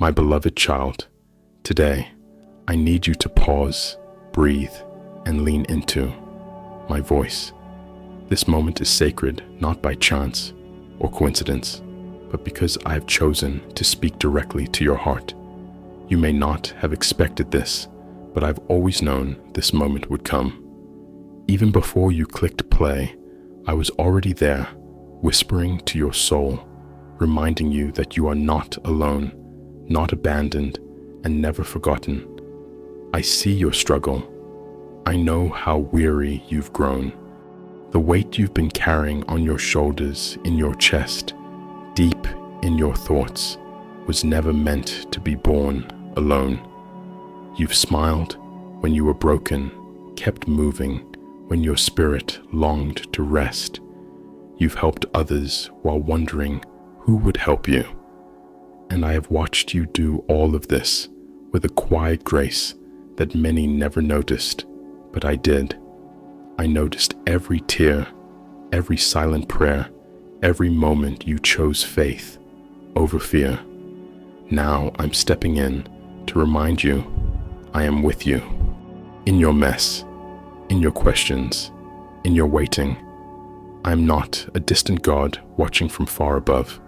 My beloved child, today I need you to pause, breathe, and lean into my voice. This moment is sacred not by chance or coincidence, but because I have chosen to speak directly to your heart. You may not have expected this, but I've always known this moment would come. Even before you clicked play, I was already there, whispering to your soul, reminding you that you are not alone, not abandoned, and never forgotten. I see your struggle. I know how weary you've grown. The weight you've been carrying on your shoulders, in your chest, deep in your thoughts, was never meant to be borne alone. You've smiled when you were broken, kept moving when your spirit longed to rest. You've helped others while wondering who would help you. And I have watched you do all of this with a quiet grace that many never noticed, but I did. I noticed every tear, every silent prayer, every moment you chose faith over fear. Now I'm stepping in to remind you I am with you. In your mess, in your questions, in your waiting. I am not a distant God watching from far above.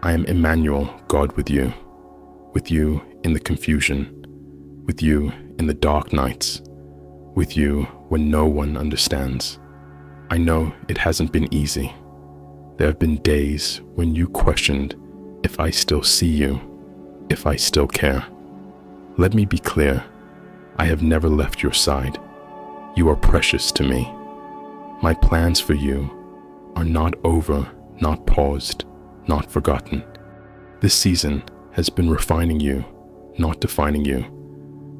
I am Emmanuel, God with you in the confusion, with you in the dark nights, with you when no one understands. I know it hasn't been easy. There have been days when you questioned if I still see you, if I still care. Let me be clear, I have never left your side. You are precious to me. My plans for you are not over, not paused, not forgotten. This season has been refining you, not defining you.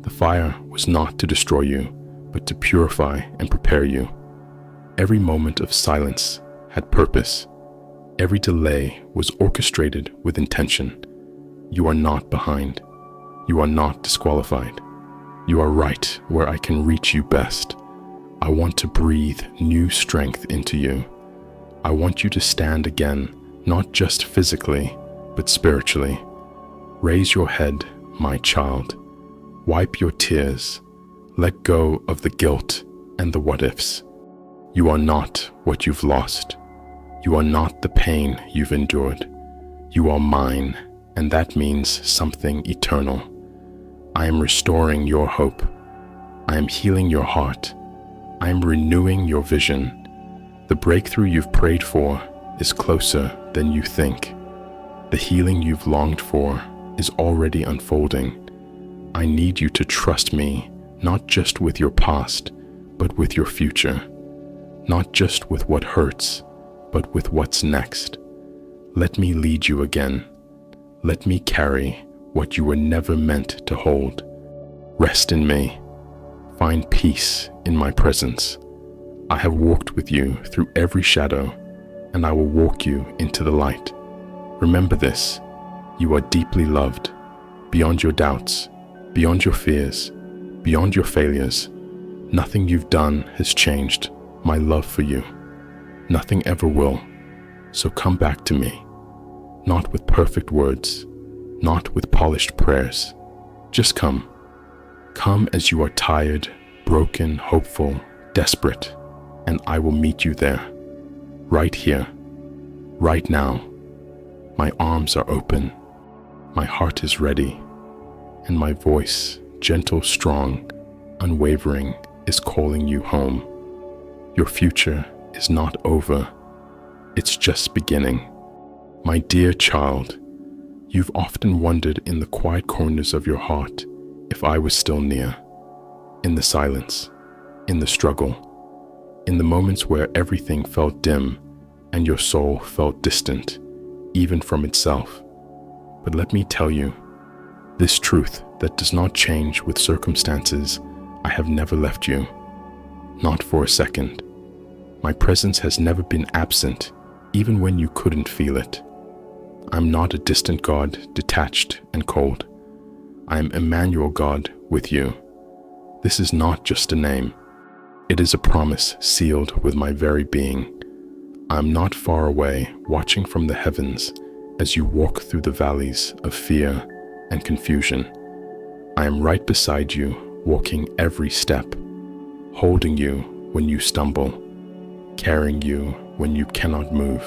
The fire was not to destroy you, but to purify and prepare you. Every moment of silence had purpose. Every delay was orchestrated with intention. You are not behind. You are not disqualified. You are right where I can reach you best. I want to breathe new strength into you. I want you to stand again, not just physically, but spiritually. Raise your head, my child. Wipe your tears. Let go of the guilt and the what-ifs. You are not what you've lost. You are not the pain you've endured. You are mine, and that means something eternal. I am restoring your hope. I am healing your heart. I am renewing your vision. The breakthrough you've prayed for is closer than you think. The healing you've longed for is already unfolding. I need you to trust me, not just with your past, but with your future. Not just with what hurts, but with what's next. Let me lead you again. Let me carry what you were never meant to hold. Rest in me. Find peace in my presence. I have walked with you through every shadow, and I will walk you into the light. Remember this, you are deeply loved, beyond your doubts, beyond your fears, beyond your failures. Nothing you've done has changed my love for you. Nothing ever will. So come back to me, not with perfect words, not with polished prayers. Just come. Come as you are tired, broken, hopeful, desperate, and I will meet you there, right here, right now. My arms are open, my heart is ready, and my voice, gentle, strong, unwavering, is calling you home. Your future is not over, it's just beginning. My dear child, you've often wondered in the quiet corners of your heart if I was still near, in the silence, in the struggle, in the moments where everything felt dim and your soul felt distant, even from itself. But let me tell you, this truth that does not change with circumstances, I have never left you, not for a second. My presence has never been absent, even when you couldn't feel it. I'm not a distant God, detached and cold. I am Emmanuel, God with you. This is not just a name. It is a promise sealed with my very being. I am not far away, watching from the heavens as you walk through the valleys of fear, and confusion. I am right beside you, walking every step, holding you when you stumble, carrying you when you cannot move,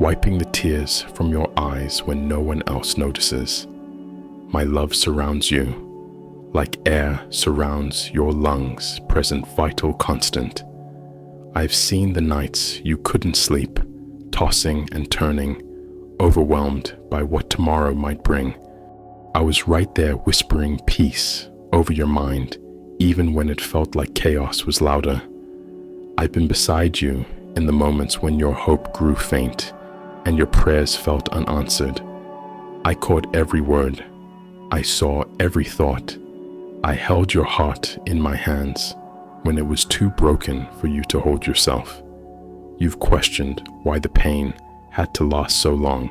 wiping the tears from your eyes when no one else notices. My love surrounds you, like air surrounds your lungs, present, vital, constant. I've seen the nights you couldn't sleep, tossing and turning, overwhelmed by what tomorrow might bring. I was right there whispering peace over your mind, even when it felt like chaos was louder. I've been beside you in the moments when your hope grew faint and your prayers felt unanswered. I caught every word. I saw every thought. I held your heart in my hands when it was too broken for you to hold yourself. You've questioned why the pain had to last so long,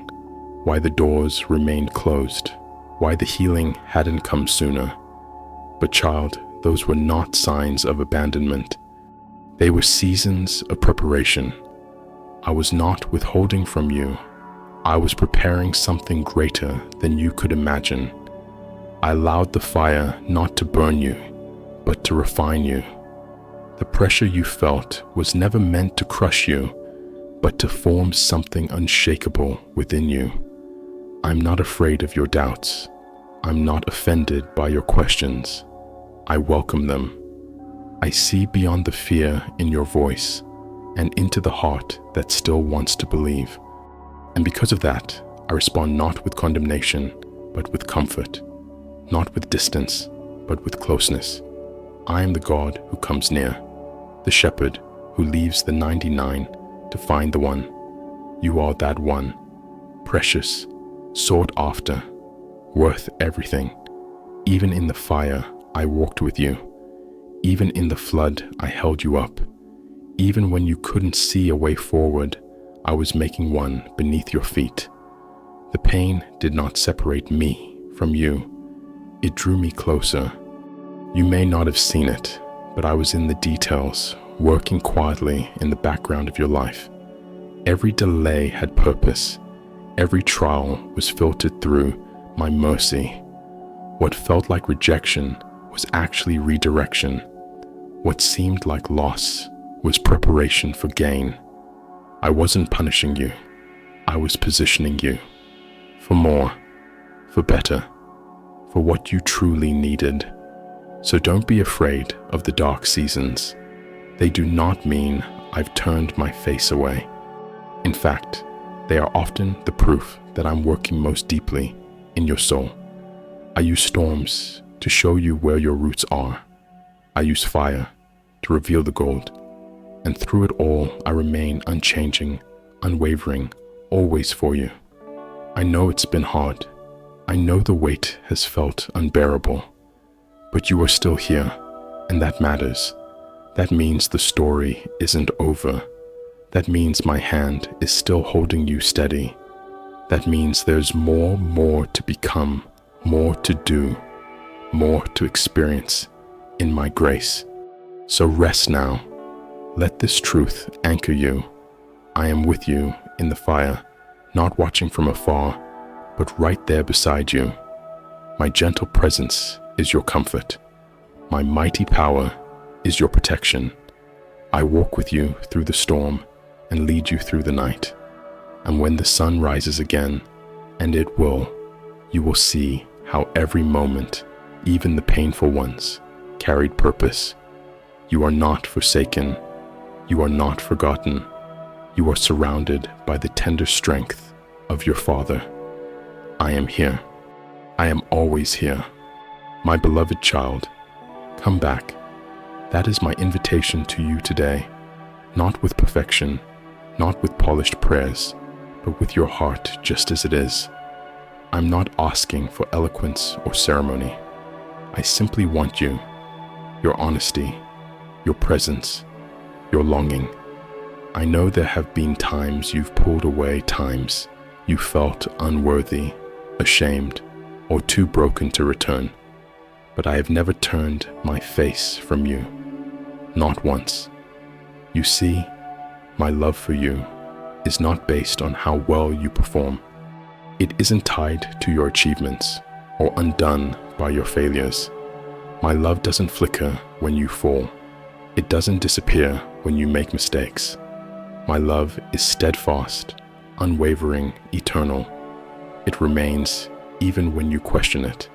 why the doors remained closed, why the healing hadn't come sooner. But child, those were not signs of abandonment. They were seasons of preparation. I was not withholding from you. I was preparing something greater than you could imagine. I allowed the fire not to burn you, but to refine you. The pressure you felt was never meant to crush you, but to form something unshakable within you. I'm not afraid of your doubts. I'm not offended by your questions. I welcome them. I see beyond the fear in your voice and into the heart that still wants to believe. And because of that, I respond not with condemnation, but with comfort, not with distance, but with closeness. I am the God who comes near, the shepherd who leaves the 99 to find the one. You are that one, precious, sought after, worth everything. Even in the fire, I walked with you. Even in the flood, I held you up. Even when you couldn't see a way forward, I was making one beneath your feet. The pain did not separate me from you. It drew me closer. You may not have seen it, but I was in the details, working quietly in the background of your life. Every delay had purpose. Every trial was filtered through my mercy. What felt like rejection was actually redirection. What seemed like loss was preparation for gain. I wasn't punishing you. I was positioning you for more, for better, for what you truly needed. So don't be afraid of the dark seasons. They do not mean I've turned my face away. In fact, they are often the proof that I'm working most deeply in your soul. I use storms to show you where your roots are. I use fire to reveal the gold. And through it all, I remain unchanging, unwavering, always for you. I know it's been hard. I know the weight has felt unbearable. But you are still here, and that matters. That means the story isn't over. That means my hand is still holding you steady. That means there's more to become, more to do, more to experience in my grace. So rest now. Let this truth anchor you. I am with you in the fire, not watching from afar, but right there beside you. My gentle presence is your comfort. My mighty power is your protection. I walk with you through the storm and lead you through the night. And when the sun rises again, and it will, you will see how every moment, even the painful ones, carried purpose. You are not forsaken. You are not forgotten. You are surrounded by the tender strength of your Father. I am here. I am always here. My beloved child, come back. That is my invitation to you today, not with perfection, not with polished prayers, but with your heart just as it is. I'm not asking for eloquence or ceremony. I simply want you, your honesty, your presence, your longing. I know there have been times you've pulled away, times you felt unworthy, ashamed, or too broken to return. But I have never turned my face from you, not once. You see, my love for you is not based on how well you perform. It isn't tied to your achievements or undone by your failures. My love doesn't flicker when you fall. It doesn't disappear when you make mistakes. My love is steadfast, unwavering, eternal. It remains even when you question it,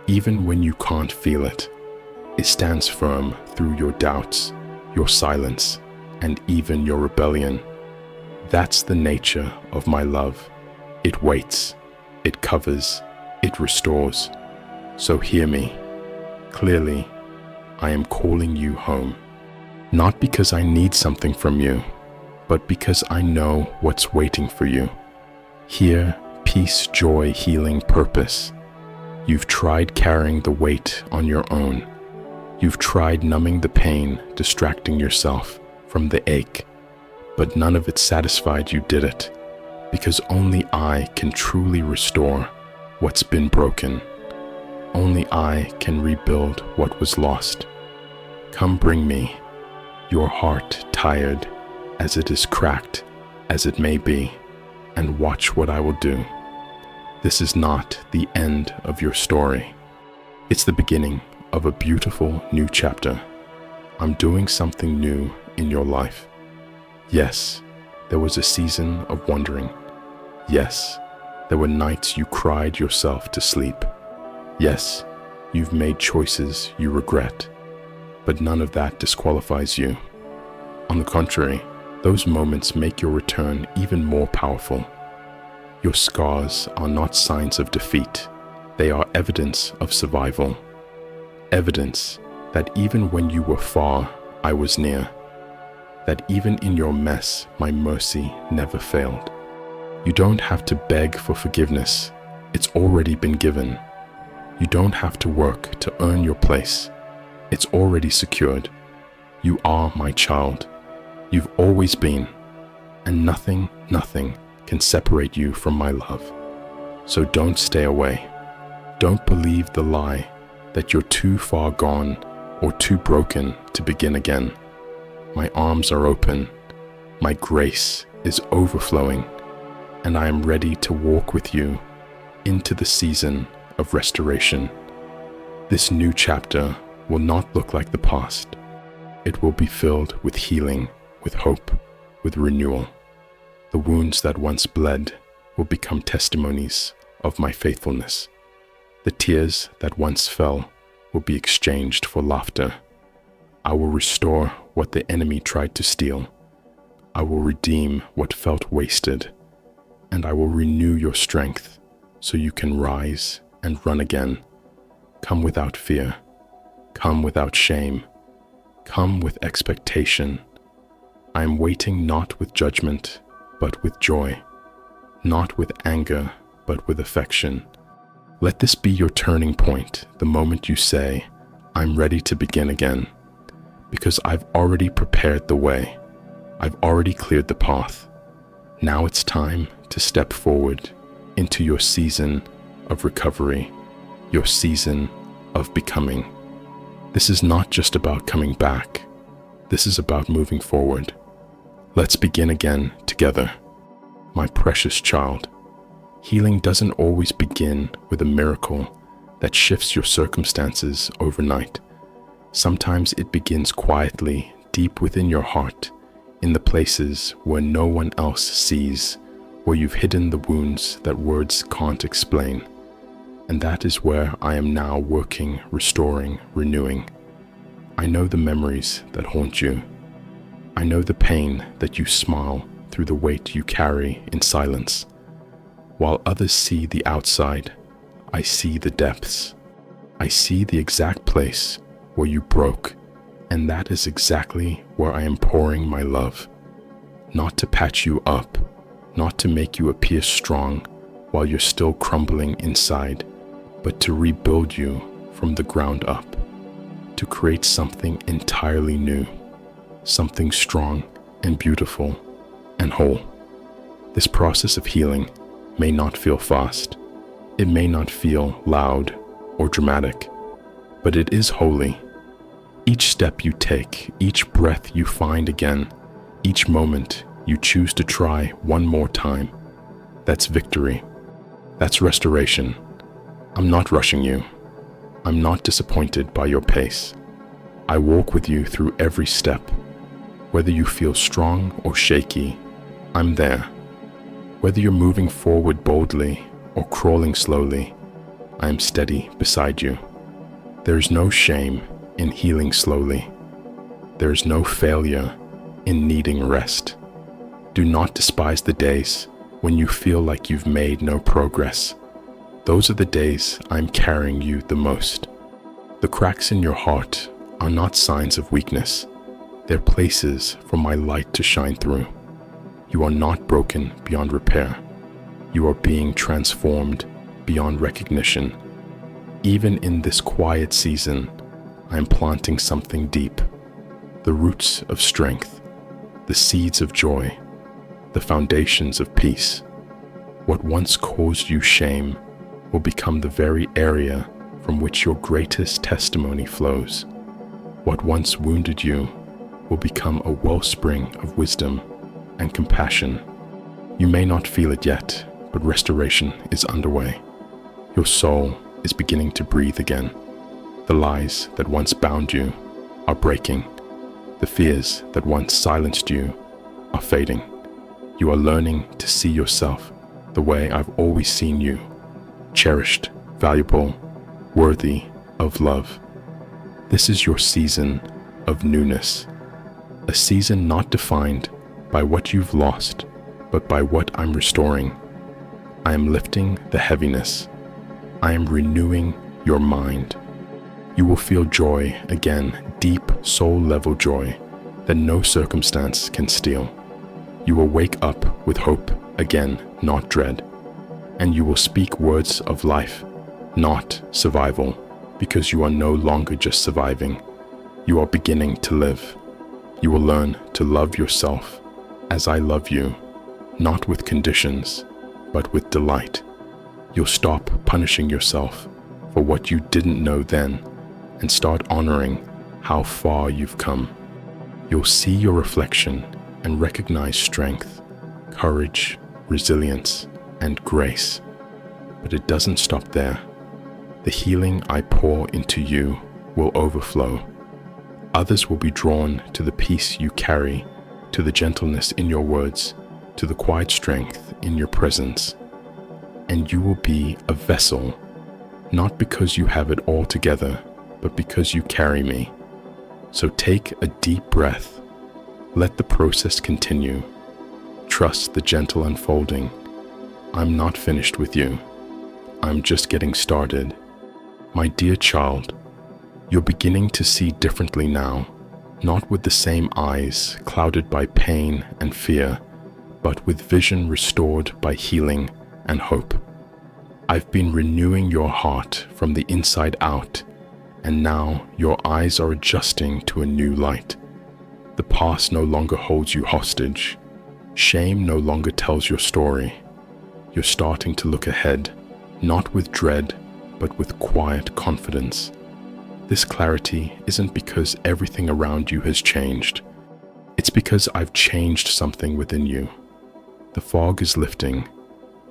even when you can't feel it. It stands firm through your doubts, your silence, and even your rebellion. That's the nature of my love. It waits, it covers, it restores. So hear me. Clearly, I am calling you home. Not because I need something from you, but because I know what's waiting for you. Here, peace, joy, healing, purpose. You've tried carrying the weight on your own. You've tried numbing the pain, distracting yourself from the ache, but none of it satisfied you, did it? Because only I can truly restore what's been broken. Only I can rebuild what was lost. Come bring me your heart, tired as it is, cracked as it may be, and watch what I will do. This is not the end of your story. It's the beginning of a beautiful new chapter. I'm doing something new in your life. Yes, there was a season of wandering. Yes, there were nights you cried yourself to sleep. Yes, you've made choices you regret, but none of that disqualifies you. On the contrary, those moments make your return even more powerful. Your scars are not signs of defeat. They are evidence of survival. Evidence that even when you were far, I was near. That even in your mess, my mercy never failed. You don't have to beg for forgiveness. It's already been given. You don't have to work to earn your place. It's already secured. You are my child. You've always been, and nothing can separate you from my love. So don't stay away. Don't believe the lie that you're too far gone or too broken to begin again. My arms are open. My grace is overflowing, and I am ready to walk with you into the season of restoration. This new chapter will not look like the past. It will be filled with healing, with hope, with renewal. The wounds that once bled will become testimonies of my faithfulness. The tears that once fell will be exchanged for laughter. I will restore what the enemy tried to steal. I will redeem what felt wasted, and I will renew your strength so you can rise and run again. Come without fear. Come without shame. Come with expectation. I am waiting not with judgment, but with joy. Not with anger, but with affection. Let this be your turning point, the moment you say, I'm ready to begin again. Because I've already prepared the way. I've already cleared the path. Now it's time to step forward into your season of recovery, your season of becoming. This is not just about coming back. This is about moving forward. Let's begin again together. My precious child, healing doesn't always begin with a miracle that shifts your circumstances overnight. Sometimes it begins quietly, deep within your heart, in the places where no one else sees, where you've hidden the wounds that words can't explain. And that is where I am now working, restoring, renewing. I know the memories that haunt you. I know the pain that you smile through the weight you carry in silence. While others see the outside, I see the depths. I see the exact place where you broke, and that is exactly where I am pouring my love. Not to patch you up, not to make you appear strong while you're still crumbling inside, but to rebuild you from the ground up, to create something entirely new, something strong and beautiful and whole. This process of healing may not feel fast. It may not feel loud or dramatic, but it is holy. Each step you take, each breath you find again, each moment you choose to try one more time, that's victory. That's restoration. I'm not rushing you. I'm not disappointed by your pace. I walk with you through every step. Whether you feel strong or shaky, I'm there. Whether you're moving forward boldly or crawling slowly, I am steady beside you. There is no shame in healing slowly. There is no failure in needing rest. Do not despise the days when you feel like you've made no progress. Those are the days I'm carrying you the most. The cracks in your heart are not signs of weakness. They're places for my light to shine through. You are not broken beyond repair. You are being transformed beyond recognition. Even in this quiet season, I am planting something deep. The roots of strength, the seeds of joy, the foundations of peace. What once caused you shame will become the very area from which your greatest testimony flows. What once wounded you will become a wellspring of wisdom and compassion. You may not feel it yet, but restoration is underway. Your soul is beginning to breathe again. The lies that once bound you are breaking. The fears that once silenced you are fading. You are learning to see yourself the way I've always seen you, cherished, valuable, worthy of love. This is your season of newness, a season not defined by what you've lost, but by what I'm restoring. I am lifting the heaviness. I am renewing your mind. You will feel joy again, deep soul-level joy that no circumstance can steal. You will wake up with hope again, not dread. And you will speak words of life, not survival, because you are no longer just surviving. You are beginning to live. You will learn to love yourself as I love you, not with conditions, but with delight. You'll stop punishing yourself for what you didn't know then and start honoring how far you've come. You'll see your reflection and recognize strength, courage, resilience, and grace. But it doesn't stop there. The healing I pour into you will overflow. Others will be drawn to the peace you carry, to the gentleness in your words, to the quiet strength in your presence. And you will be a vessel, not because you have it all together, but because you carry me. So take a deep breath. Let the process continue. Trust the gentle unfolding. I'm not finished with you. I'm just getting started. My dear child, you're beginning to see differently now, not with the same eyes clouded by pain and fear, but with vision restored by healing and hope. I've been renewing your heart from the inside out, and now your eyes are adjusting to a new light. The past no longer holds you hostage. Shame no longer tells your story. You're starting to look ahead, not with dread, but with quiet confidence. This clarity isn't because everything around you has changed. It's because I've changed something within you. The fog is lifting,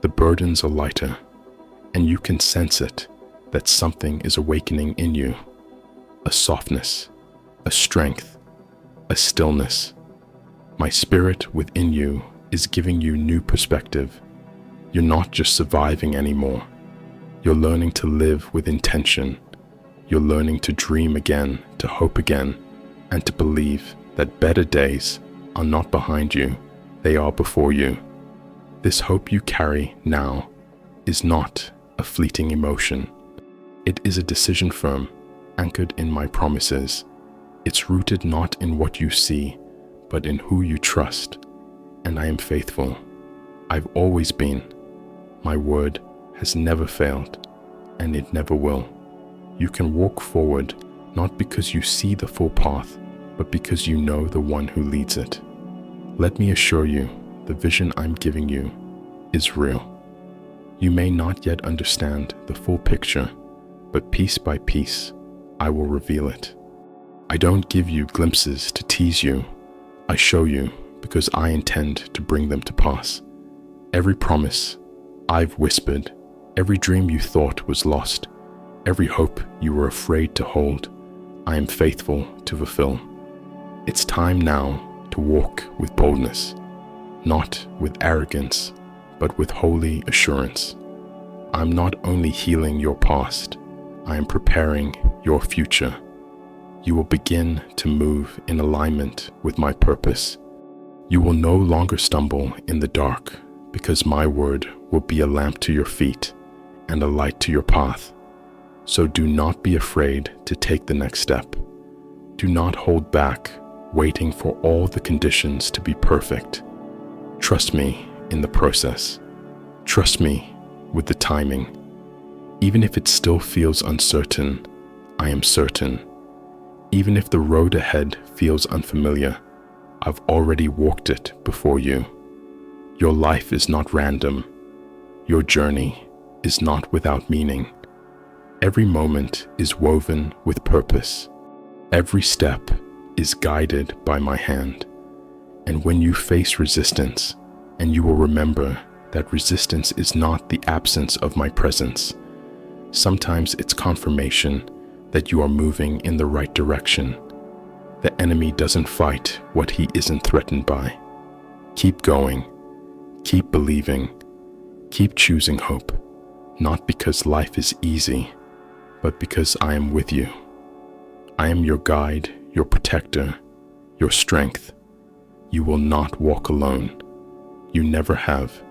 the burdens are lighter, and you can sense it, that something is awakening in you. A softness, a strength, a stillness. My spirit within you is giving you new perspective. You're not just surviving anymore. You're learning to live with intention. You're learning to dream again, to hope again, and to believe that better days are not behind you, they are before you. This hope you carry now is not a fleeting emotion. It is a decision firm, anchored in my promises. It's rooted not in what you see, but in who you trust. And I am faithful. I've always been. My word has never failed, and it never will. You can walk forward not because you see the full path, but because you know the one who leads it. Let me assure you, the vision I'm giving you is real. You may not yet understand the full picture, but piece by piece, I will reveal it. I don't give you glimpses to tease you. I show you because I intend to bring them to pass. Every promise I've whispered, Every dream you thought was lost, every hope you were afraid to hold, I am faithful to fulfill. It's time now to walk with boldness, not with arrogance, but with holy assurance. I'm not only healing your past, I am preparing your future. You will begin to move in alignment with my purpose. You will no longer stumble in the dark, because my word will be a lamp to your feet and a light to your path. So do not be afraid to take the next step. Do not hold back, waiting for all the conditions to be perfect. Trust me in the process. Trust me with the timing. Even if it still feels uncertain, I am certain. Even if the road ahead feels unfamiliar, I've already walked it before you. Your life is not random. Your journey is not without meaning. Every moment is woven with purpose. Every step is guided by my hand. And when you face resistance, and you will remember that resistance is not the absence of my presence, sometimes it's confirmation that you are moving in the right direction. The enemy doesn't fight what he isn't threatened by. Keep going, keep believing, keep choosing hope, not because life is easy, but because I am with you. I am your guide, your protector, your strength. You will not walk alone. You never have.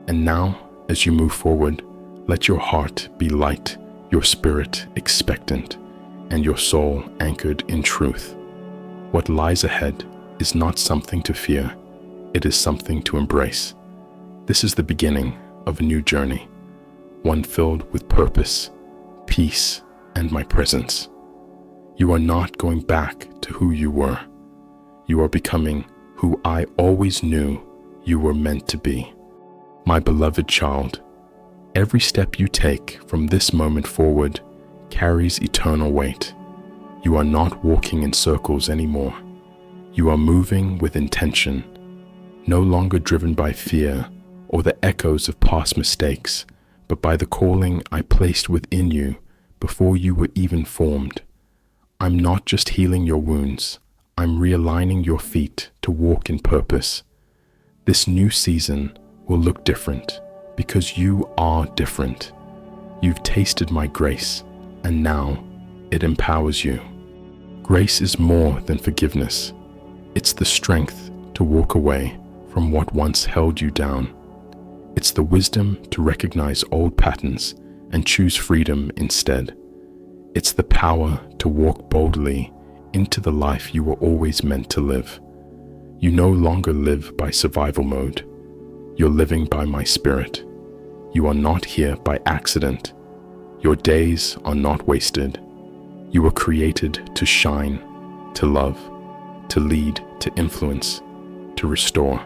And now, as you move forward, let your heart be light, your spirit expectant, and your soul anchored in truth. What lies ahead is not something to fear, it is something to embrace. This is the beginning of a new journey, one filled with purpose, peace, and my presence. You are not going back to who you were. You are becoming who I always knew you were meant to be. My beloved child, every step you take from this moment forward carries eternal weight. You are not walking in circles anymore. You are moving with intention, no longer driven by fear or the echoes of past mistakes, but by the calling I placed within you before you were even formed. I'm not just healing your wounds, I'm realigning your feet to walk in purpose. This new season will look different because you are different. You've tasted my grace, and now it empowers you. Grace is more than forgiveness. It's the strength to walk away from what once held you down. It's the wisdom to recognize old patterns and choose freedom instead. It's the power to walk boldly into the life you were always meant to live. You no longer live by survival mode. You're living by my spirit. You are not here by accident. Your days are not wasted. You were created to shine, to love, to lead, to influence, to restore.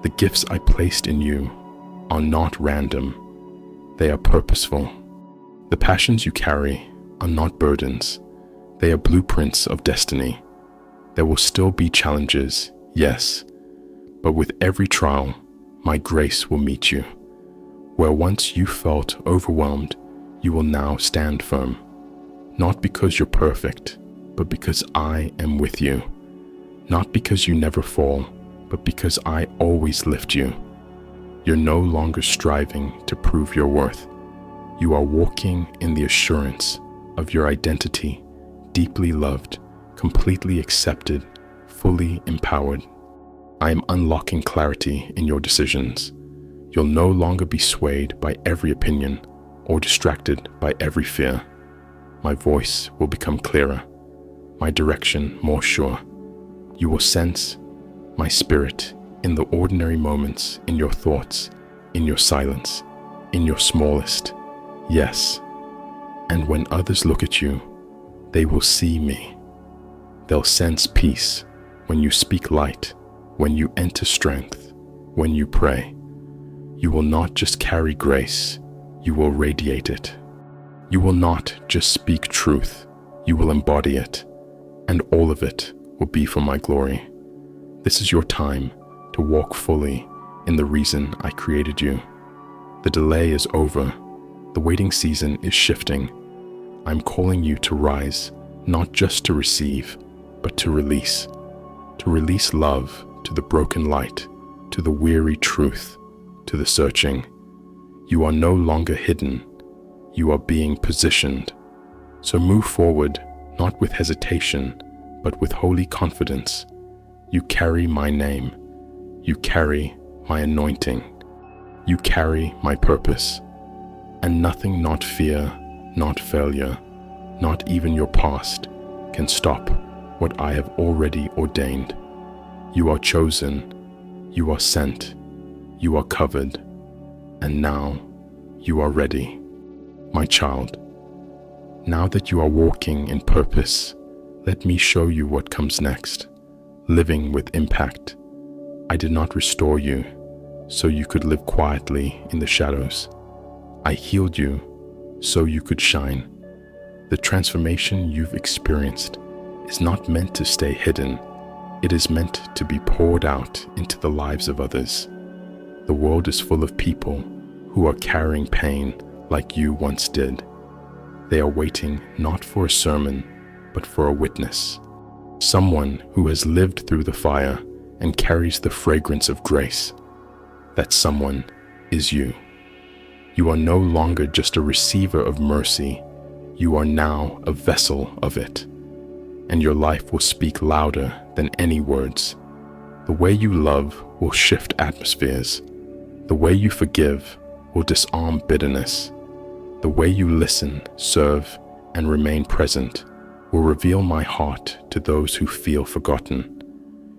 The gifts I placed in you are not random. They are purposeful. The passions you carry are not burdens. They are blueprints of destiny. There will still be challenges, yes, but with every trial, my grace will meet you. Where once you felt overwhelmed, you will now stand firm. Not because you're perfect, but because I am with you. Not because you never fall, but because I always lift you. You're no longer striving to prove your worth. You are walking in the assurance of your identity, deeply loved, completely accepted, fully empowered. I am unlocking clarity in your decisions. You'll no longer be swayed by every opinion or distracted by every fear. My voice will become clearer, my direction more sure. You will sense my spirit in the ordinary moments, in your thoughts, in your silence, in your smallest yes. And when others look at you, they will see me. They'll sense peace when you speak light, when you enter strength, when you pray. You will not just carry grace, you will radiate it. You will not just speak truth, you will embody it, and all of it will be for my glory. This is your time to walk fully in the reason I created you. The delay is over, The waiting season is shifting. I'm calling you to rise, not just to receive, but to release. To release love to the broken light, to the weary truth, to the searching. You are no longer hidden. You are being positioned. So move forward, not with hesitation, but with holy confidence. You carry my name. You carry my anointing. You carry my purpose. And nothing, not fear, not failure, not even your past, can stop what I have already ordained. You are chosen. You are sent. You are covered. And now you are ready. My child, now that you are walking in purpose, let me show you what comes next. Living with impact. I did not restore you so you could live quietly in the shadows. I healed you so you could shine. The transformation you've experienced is not meant to stay hidden. It is meant to be poured out into the lives of others. The world is full of people who are carrying pain like you once did. They are waiting not for a sermon, but for a witness. Someone who has lived through the fire and carries the fragrance of grace. That someone is you. You are no longer just a receiver of mercy. You are now a vessel of it. And your life will speak louder than any words. The way you love will shift atmospheres. The way you forgive will disarm bitterness. The way you listen, serve, and remain present will reveal my heart to those who feel forgotten.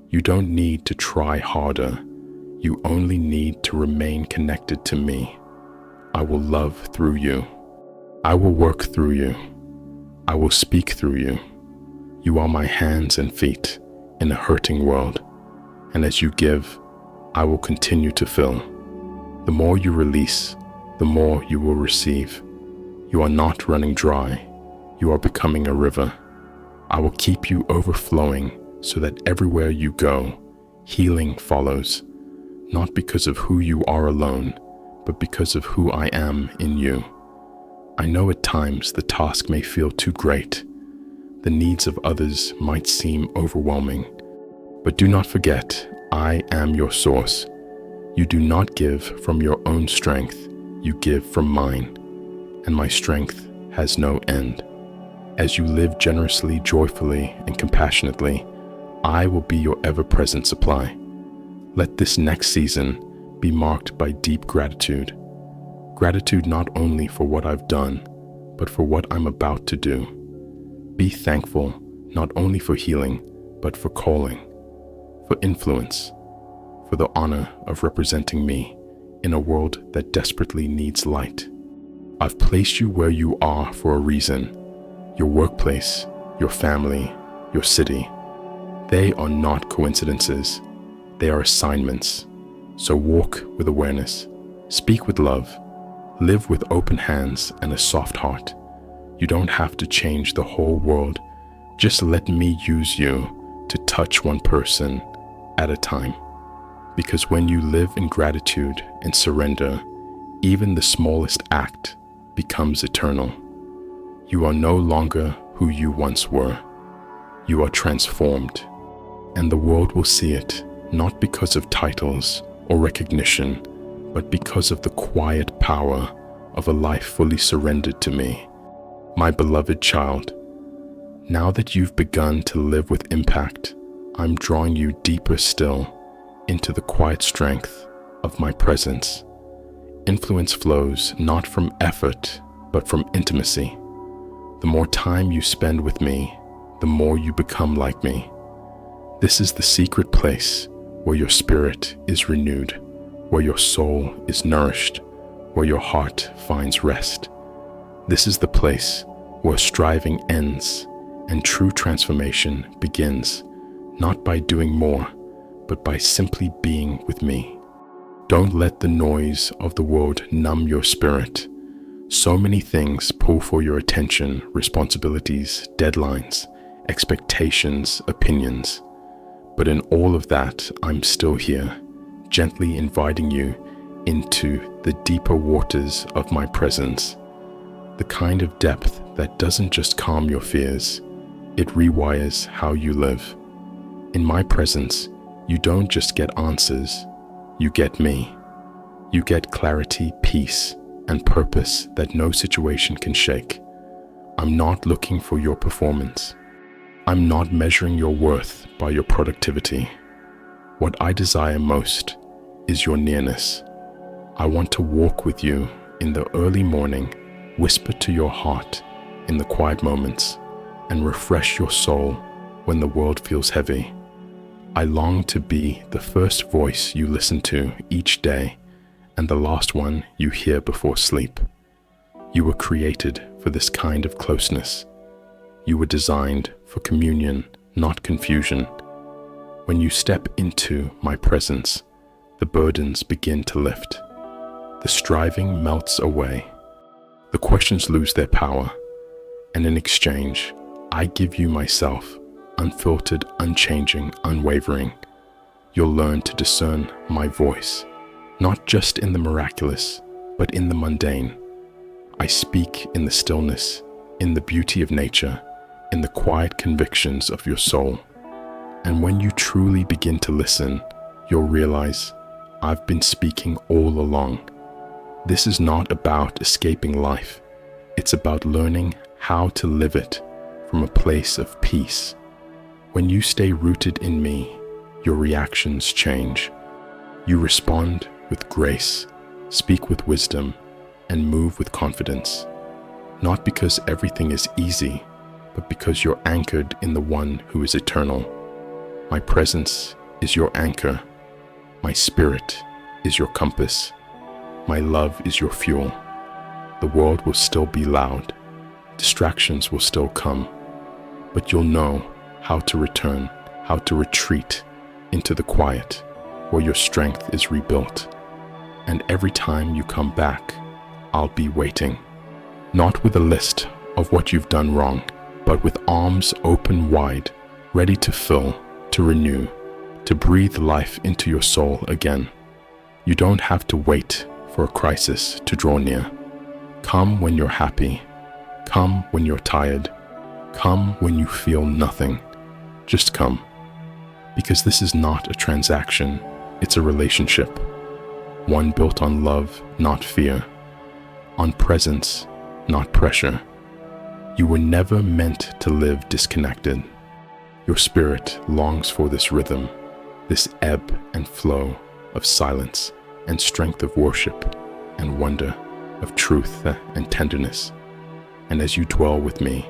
You don't need to try harder. You only need to remain connected to me. I will love through you. I will work through you. I will speak through you. You are my hands and feet in a hurting world. And as you give, I will continue to fill. The more you release, the more you will receive. You are not running dry. You are becoming a river. I will keep you overflowing so that everywhere you go, healing follows, not because of who you are alone, but because of who I am in you. I know at times the task may feel too great. The needs of others might seem overwhelming. But do not forget, I am your source. You do not give from your own strength, you give from mine, and my strength has no end. As you live generously, joyfully, and compassionately, I will be your ever-present supply. Let this next season be marked by deep gratitude. Gratitude not only for what I've done, but for what I'm about to do. Be thankful not only for healing, but for calling, for influence, for the honor of representing me in a world that desperately needs light. I've placed you where you are for a reason. Your workplace, your family, your city. They are not coincidences. They are assignments. So walk with awareness, speak with love, live with open hands and a soft heart. You don't have to change the whole world. Just let me use you to touch one person at a time. Because when you live in gratitude and surrender, even the smallest act becomes eternal. You are no longer who you once were. You are transformed, and the world will see it, not because of titles or recognition, but because of the quiet power of a life fully surrendered to me. My beloved child, now that you've begun to live with impact, I'm drawing you deeper still into the quiet strength of my presence. Influence flows not from effort, but from intimacy. The more time you spend with me, the more you become like me. This is the secret place where your spirit is renewed, where your soul is nourished, where your heart finds rest. This is the place where striving ends and true transformation begins, not by doing more, but by simply being with me. Don't let the noise of the world numb your spirit. So many things pull for your attention: responsibilities, deadlines, expectations, opinions. But in all of that, I'm still here, gently inviting you into the deeper waters of my presence, the kind of depth that doesn't just calm your fears, it rewires how you live. In my presence, you don't just get answers, you get me. You get clarity, peace, and purpose that no situation can shake. I'm not looking for your performance. I'm not measuring your worth by your productivity. What I desire most is your nearness. I want to walk with you in the early morning, whisper to your heart in the quiet moments, and refresh your soul when the world feels heavy. I long to be the first voice you listen to each day and the last one you hear before sleep. You were created for this kind of closeness. You were designed for communion, not confusion. When you step into my presence, the burdens begin to lift. The striving melts away. The questions lose their power. And in exchange, I give you myself, unfiltered, unchanging, unwavering. You'll learn to discern my voice, not just in the miraculous, but in the mundane. I speak in the stillness, in the beauty of nature, in the quiet convictions of your soul. And when you truly begin to listen, you'll realize I've been speaking all along. This is not about escaping life. It's about learning how to live it from a place of peace. When you stay rooted in me, your reactions change. You respond with grace, speak with wisdom, and move with confidence. Not because everything is easy, but because you're anchored in the one who is eternal. My presence is your anchor. My spirit is your compass. My love is your fuel. The world will still be loud. Distractions will still come. But you'll know how to return, how to retreat into the quiet where your strength is rebuilt. And every time you come back, I'll be waiting. Not with a list of what you've done wrong, but with arms open wide, ready to fill, to renew, to breathe life into your soul again. You don't have to wait for a crisis to draw near. Come when you're happy. Come when you're tired. Come when you feel nothing. Just come. Because this is not a transaction, it's a relationship. One built on love, not fear. On presence, not pressure. You were never meant to live disconnected. Your spirit longs for this rhythm, this ebb and flow of silence and strength of worship and wonder, of truth and tenderness. And as you dwell with me,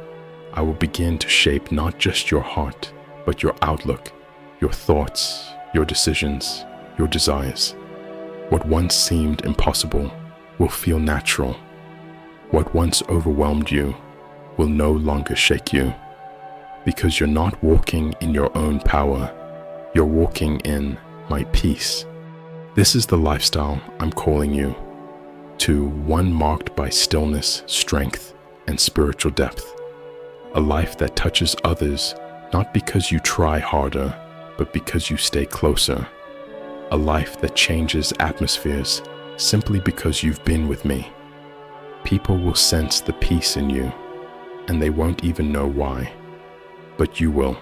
I will begin to shape not just your heart, but your outlook, your thoughts, your decisions, your desires. What once seemed impossible will feel natural. What once overwhelmed you will no longer shake you. Because you're not walking in your own power, you're walking in my peace. This is the lifestyle I'm calling you to, one marked by stillness, strength, and spiritual depth. A life that touches others not because you try harder, but because you stay closer. A life that changes atmospheres simply because you've been with me. People will sense the peace in you, and they won't even know why. But you will.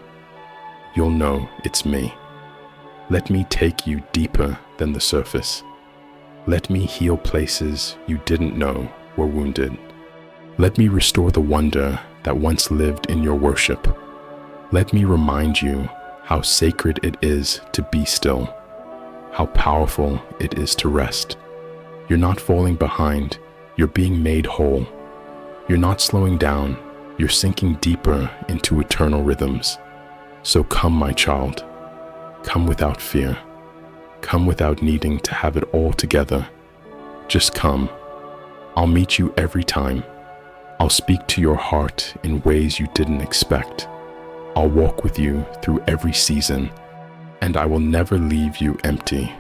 You'll know it's me. Let me take you deeper than the surface. Let me heal places you didn't know were wounded. Let me restore the wonder that once lived in your worship. Let me remind you how sacred it is to be still, how powerful it is to rest. You're not falling behind, you're being made whole. You're not slowing down, you're sinking deeper into eternal rhythms. So come, my child. Come without fear. Come without needing to have it all together. Just come. I'll meet you every time. I'll speak to your heart in ways you didn't expect. I'll walk with you through every season, and I will never leave you empty.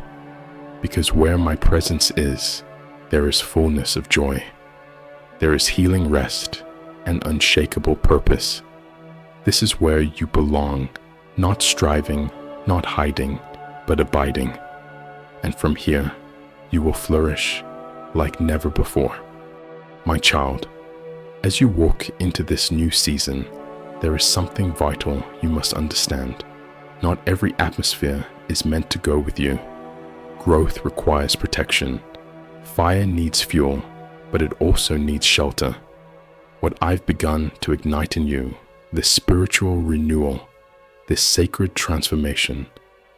Because where my presence is, there is fullness of joy. There is healing rest and unshakable purpose. This is where you belong, not striving, not hiding, but abiding. And from here, You will flourish like never before. My child, as you walk into this new season, there is something vital you must understand. Not every atmosphere is meant to go with you. Growth requires protection. Fire needs fuel, but it also needs shelter. What I've begun to ignite in you, this spiritual renewal, this sacred transformation,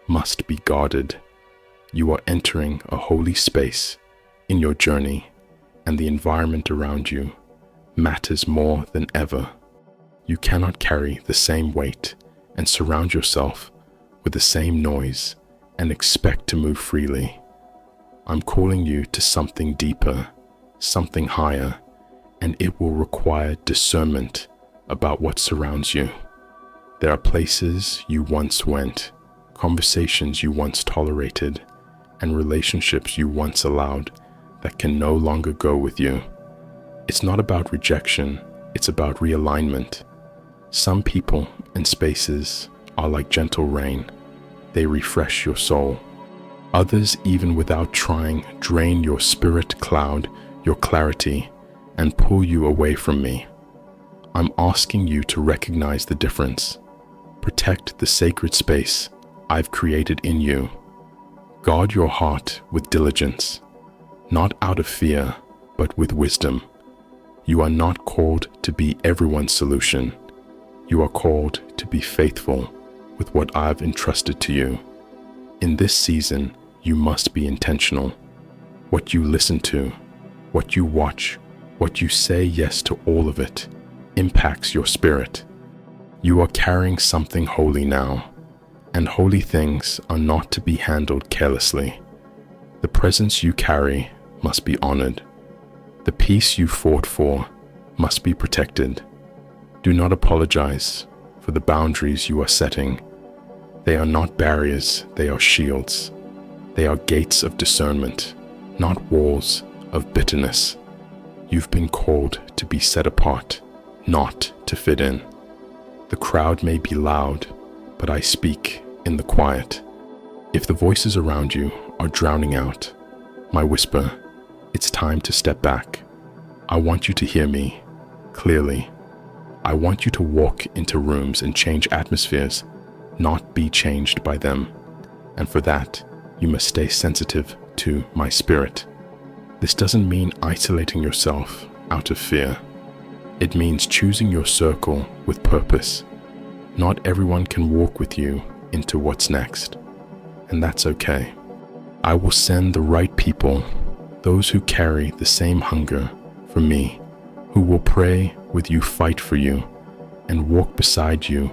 must be guarded. You are entering a holy space in your journey, and the environment around you matters more than ever. You cannot carry the same weight and surround yourself with the same noise and expect to move freely. I'm calling you to something deeper, something higher, and it will require discernment about what surrounds you. There are places you once went, conversations you once tolerated, and relationships you once allowed that can no longer go with you. It's not about rejection, it's about realignment. Some people and spaces are like gentle rain. They refresh your soul. Others, even without trying, drain your spirit cloud, your clarity, and pull you away from me. I'm asking you to recognize the difference. Protect the sacred space I've created in you. Guard your heart with diligence, not out of fear, but with wisdom. You are not called to be everyone's solution. You are called to be faithful with what I've entrusted to you. In this season, you must be intentional. What you listen to, what you watch, what you say yes to, all of it impacts your spirit. You are carrying something holy now, and holy things are not to be handled carelessly. The presence you carry must be honored. The peace you fought for must be protected. Do not apologize for the boundaries you are setting. They are not barriers, they are shields. They are gates of discernment, not walls of bitterness. You've been called to be set apart, not to fit in. The crowd may be loud, but I speak in the quiet. If the voices around you are drowning out my whisper, it's time to step back. I want you to hear me clearly. I want you to walk into rooms and change atmospheres, not be changed by them. And for that, you must stay sensitive to my spirit. This doesn't mean isolating yourself out of fear. It means choosing your circle with purpose. Not everyone can walk with you into what's next, and that's okay. I will send the right people, those who carry the same hunger for me, who will pray with you, fight for you, and walk beside you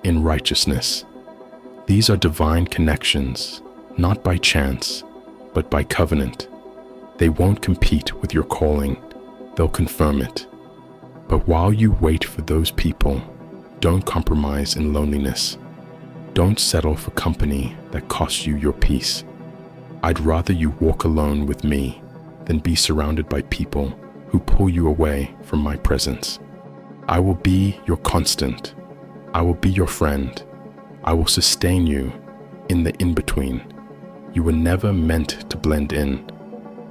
in righteousness. These are divine connections, not by chance, but by covenant. They won't compete with your calling, they'll confirm it. But while you wait for those people, don't compromise in loneliness. Don't settle for company that costs you your peace. I'd rather you walk alone with me than be surrounded by people who pull you away from my presence. I will be your constant. I will be your friend. I will sustain you in the in-between. You were never meant to blend in.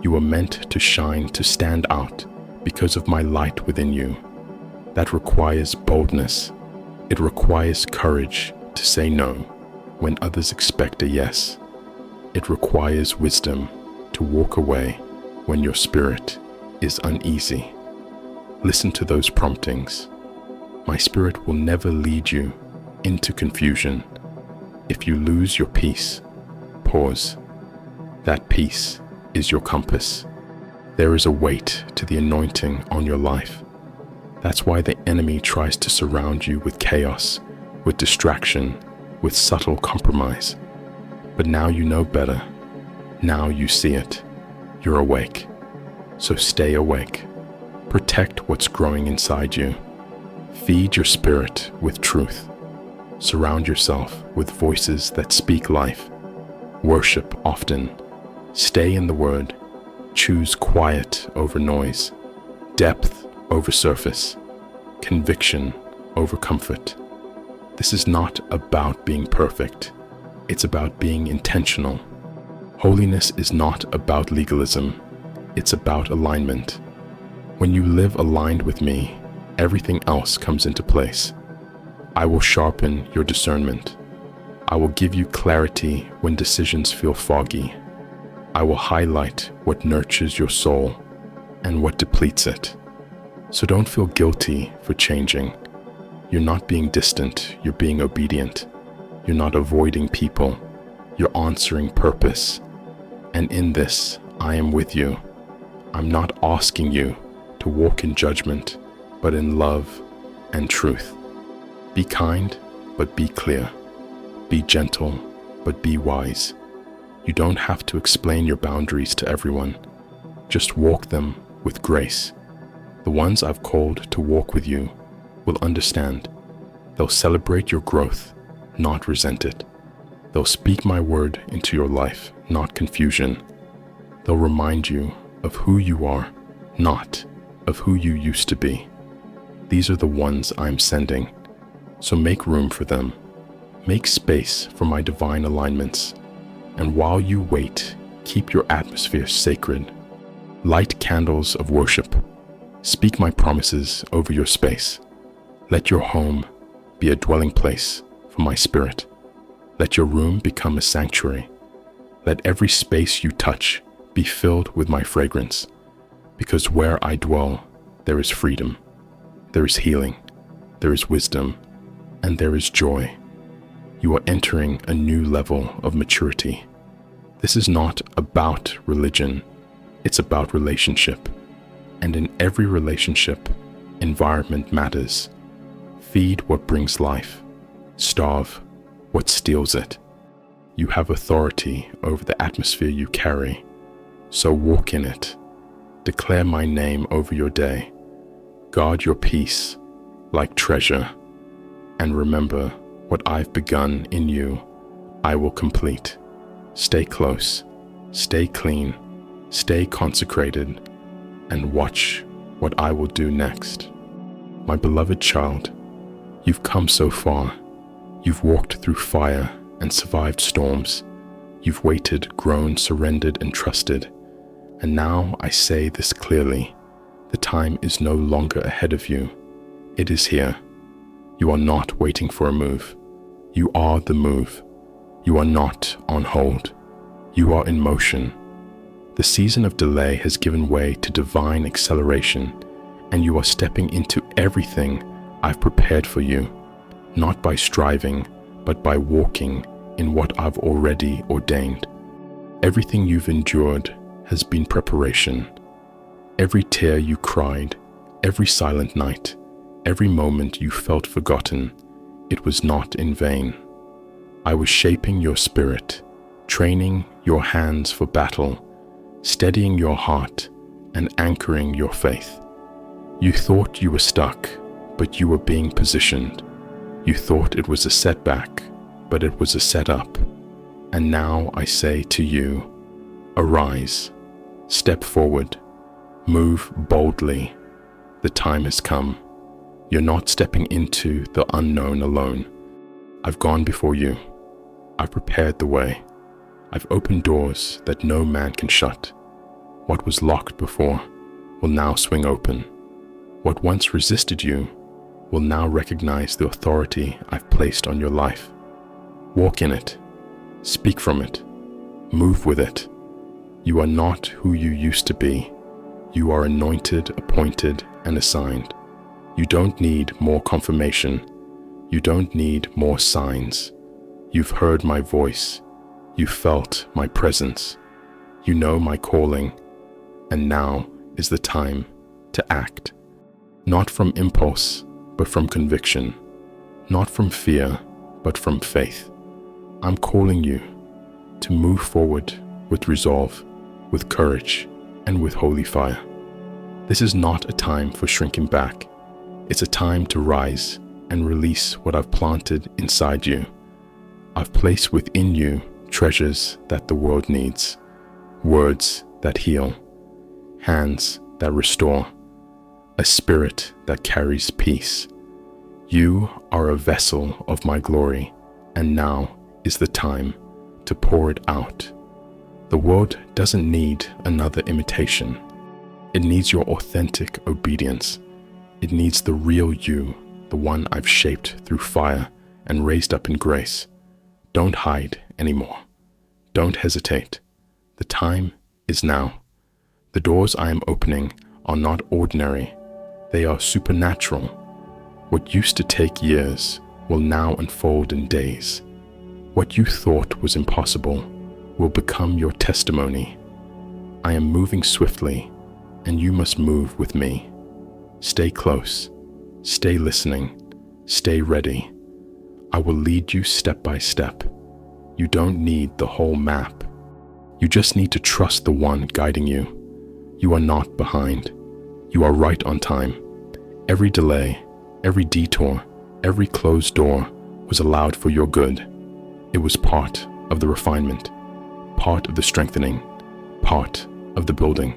You were meant to shine, to stand out because of my light within you. That requires boldness. It requires courage to say no when others expect a yes. It requires wisdom to walk away when your spirit is uneasy. Listen to those promptings. My spirit will never lead you into confusion. If you lose your peace, pause. That peace is your compass. There is a weight to the anointing on your life. That's why the enemy tries to surround you with chaos, with distraction, with subtle compromise. But now you know better. Now you see it. You're awake. So stay awake. Protect what's growing inside you. Feed your spirit with truth. Surround yourself with voices that speak life. Worship often. Stay in the Word. Choose quiet over noise, depth over surface, conviction over comfort. This is not about being perfect. It's about being intentional. Holiness is not about legalism, it's about alignment. When you live aligned with me, everything else comes into place. I will sharpen your discernment. I will give you clarity when decisions feel foggy. I will highlight what nurtures your soul and what depletes it. So don't feel guilty for changing. You're not being distant, you're being obedient. You're not avoiding people, you're answering purpose. And in this, I am with you. I'm not asking you to walk in judgment, but in love and truth. Be kind, but be clear. Be gentle, but be wise. You don't have to explain your boundaries to everyone. Just walk them with grace. The ones I've called to walk with you will understand. They'll celebrate your growth, not resent it. They'll speak my word into your life, not confusion. They'll remind you of who you are, not of who you used to be. These are the ones I'm sending, so make room for them. Make space for my divine alignments. And while you wait, keep your atmosphere sacred. Light candles of worship. Speak my promises over your space. Let your home be a dwelling place for my spirit. Let your room become a sanctuary. Let every space you touch be filled with my fragrance. Because where I dwell, there is freedom, there is healing, there is wisdom, and there is joy. You are entering a new level of maturity. This is not about religion, it's about relationship. And in every relationship, environment matters. Feed what brings life, starve what steals it. You have authority over the atmosphere you carry, so walk in it. Declare my name over your day. Guard your peace like treasure, and remember what I've begun in you, I will complete. Stay close, stay clean, stay consecrated, and watch what I will do next. My beloved child, you've come so far. You've walked through fire and survived storms. You've waited, grown, surrendered, and trusted. And now I say this clearly. The time is no longer ahead of you. It is here. You are not waiting for a move. You are the move. You are not on hold. You are in motion. The season of delay has given way to divine acceleration, and you are stepping into everything I've prepared for you, not by striving, but by walking in what I've already ordained. Everything you've endured has been preparation. Every tear you cried, every silent night, every moment you felt forgotten, it was not in vain. I was shaping your spirit, training your hands for battle, steadying your heart, and anchoring your faith. You thought you were stuck, but you were being positioned. You thought it was a setback, but it was a setup. And now I say to you, arise, step forward, move boldly. The time has come. You're not stepping into the unknown alone. I've gone before you. I've prepared the way. I've opened doors that no man can shut. What was locked before will now swing open. What once resisted you will now recognize the authority I've placed on your life. Walk in it. Speak from it. Move with it. You are not who you used to be. You are anointed, appointed, and assigned. You don't need more confirmation. You don't need more signs. You've heard my voice. You felt my presence. You know my calling. And now is the time to act. Not from impulse, but from conviction. Not from fear, but from faith. I'm calling you to move forward with resolve, with courage, and with holy fire. This is not a time for shrinking back. It's a time to rise and release what I've planted inside you. I've placed within you treasures that the world needs, words that heal, hands that restore, a spirit that carries peace. You are a vessel of my glory, and now is the time to pour it out. The world doesn't need another imitation. It needs your authentic obedience. It needs the real you, the one I've shaped through fire and raised up in grace. Don't hide anymore. Don't hesitate. The time is now. The doors I am opening are not ordinary. They are supernatural. What used to take years will now unfold in days. What you thought was impossible will become your testimony. I am moving swiftly, and you must move with me. Stay close. Stay listening. Stay ready. I will lead you step by step. You don't need the whole map. You just need to trust the one guiding you. You are not behind. You are right on time. Every delay, every detour, every closed door was allowed for your good. It was part of the refinement, part of the strengthening, part of the building.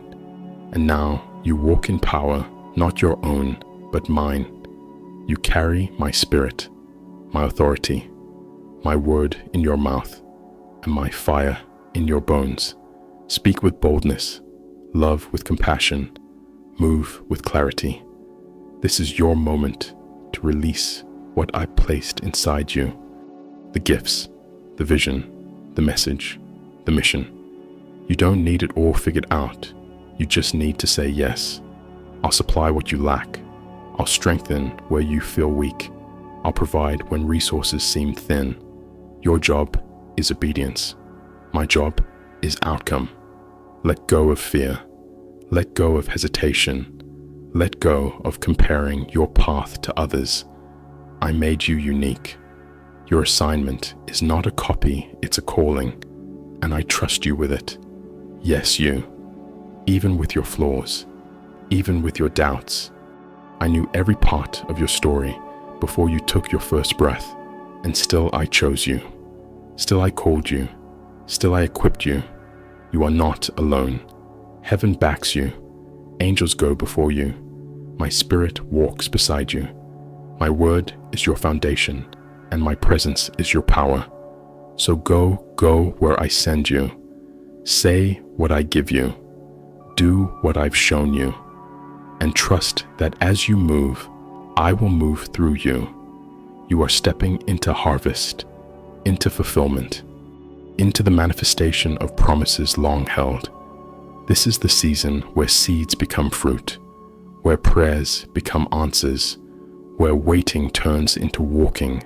And now you walk in power, not your own, but mine. You carry my spirit, my authority, my word in your mouth, and my fire in your bones. Speak with boldness, love with compassion, move with clarity. This is your moment to release what I placed inside you. The gifts, the vision, the message, the mission. You don't need it all figured out. You just need to say yes. I'll supply what you lack. I'll strengthen where you feel weak. I'll provide when resources seem thin. Your job is obedience. My job is outcome. Let go of fear. Let go of hesitation. Let go of comparing your path to others. I made you unique. Your assignment is not a copy, it's a calling, and I trust you with it. Yes, you. Even with your flaws, even with your doubts. I knew every part of your story before you took your first breath, and still I chose you. Still I called you. Still I equipped you. You are not alone. Heaven backs you. Angels go before you. My spirit walks beside you. My word is your foundation, and my presence is your power. So go where I send you. Say what I give you. Do what I've shown you. And trust that as you move, I will move through you. You are stepping into harvest, into fulfillment, into the manifestation of promises long held. This is the season where seeds become fruit, where prayers become answers, where waiting turns into walking.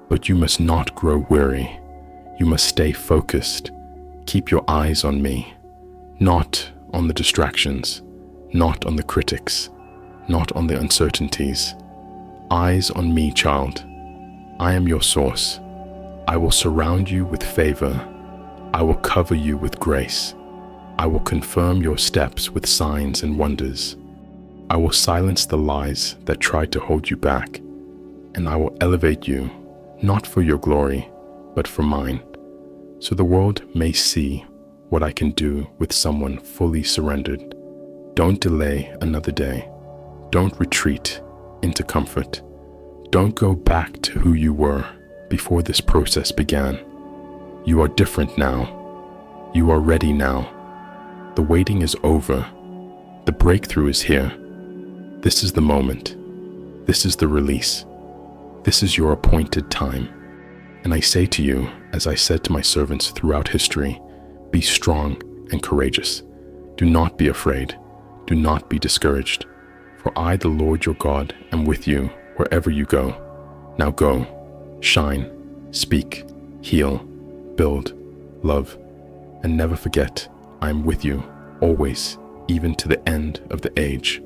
But you must not grow weary. You must stay focused. Keep your eyes on me, not on the distractions, not on the critics, not on the uncertainties. Eyes on me, child. I am your source. I will surround you with favor. I will cover you with grace. I will confirm your steps with signs and wonders. I will silence the lies that try to hold you back, and I will elevate you, not for your glory, but for mine, so the world may see what I can do with someone fully surrendered. Don't delay another day. Don't retreat into comfort. Don't go back to who you were before this process began. You are different now. You are ready now. The waiting is over. The breakthrough is here. This is the moment. This is the release. This is your appointed time. And I say to you, as I said to my servants throughout history, be strong and courageous. Do not be afraid. Do not be discouraged. For I, the Lord your God, am with you wherever you go. Now go, shine, speak, heal, build, love, and never forget, I am with you always, even to the end of the age.